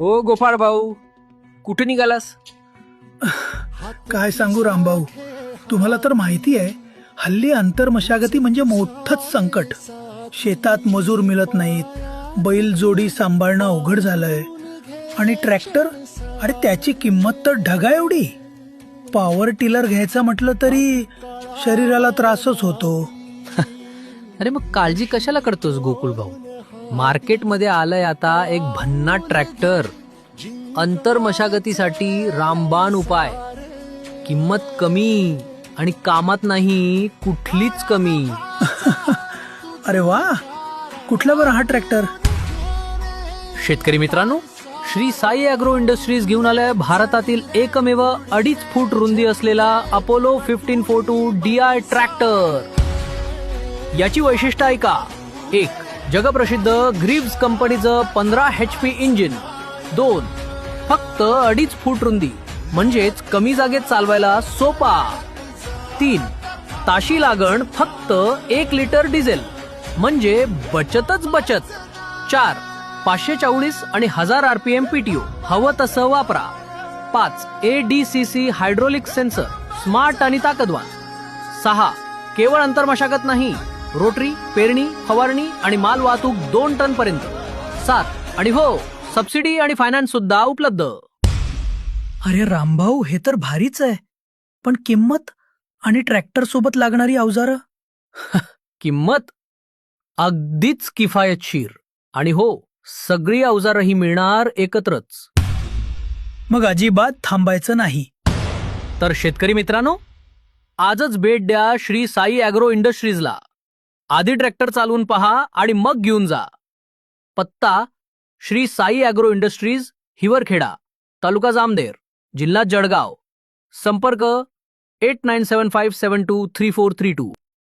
ओ गोपाळ भाऊ, कुठे निघालास? काय सांगू रामभाऊ, तुम्हाला तर माहिती आहे हल्ली अंतर्मशागती म्हणजे मोठंच संकट. शेतात मजूर मिळत नाहीत, बैल जोडी सांभाळणं अवघड झालंय आणि ट्रॅक्टर, अरे त्याची किंमत तर ढगा एवढी. पॉवर टिलर घ्यायचं म्हटलं तरी शरीराला त्रासच होतो. अरे मग काळजी कशाला करतोस गोकुळ भाऊ? मार्केटमध्ये आलंय आता एक भन्नाट ट्रॅक्टर, अंतर मशागतीसाठी रामबाण उपाय. किंमत कमी आणि कामात नाही कुठलीच कमी. अरे वा, कुठला बरं हा ट्रॅक्टर? शेतकरी मित्रांनो, श्री साई अॅग्रो इंडस्ट्रीज घेऊन आलाय भारतातील एकमेव 2.5 फूट रुंदी असलेला अपोलो 1542 DI ट्रॅक्टर. याची वैशिष्ट्य ऐका. 1. जगप्रसिद्ध ग्रीव्स कंपनीचं 15 HP इंजिन. 2. फक्त 2.5 फूट रुंदी म्हणजेच कमी जागेत चालवायला सोपा. 3. ताशी लागण फक्त 1 लिटर डिझेल म्हणजे बचतच बचत. 4. 540 आणि 1000 RPM PTO हवं तसं वापरा. 5. ADCC हायड्रोलिक सेन्सर, स्मार्ट आणि ताकदवान. 6. केवळ अंतर्मशागत नाही, रोटरी, पेरणी, फवारणी आणि माल वाहतूक 2 टन पर्यंत. 7. आणि हो, सबसिडी आणि फायनान्स सुद्धा उपलब्ध. अरे रामभाऊ, हे तर भारीच आहे. पण किंमत आणि ट्रॅक्टर सोबत लागणारी अवजारं? किंमत अगदीच किफायतशीर. आणि हो, सगळी अवजारही मिळणार एकत्रच. मग अजिबात थांबायचं नाही. तर शेतकरी मित्रांनो, आजच भेट द्या श्री साई अॅग्रो इंडस्ट्रीजला. आधी ट्रॅक्टर चालवून पहा आणि मग घेऊन जा. पत्ता श्री साई अॅग्रो इंडस्ट्रीज, हिवरखेडा, तालुका जामनेर, जिल्हा जळगाव. संपर्क 8975723432.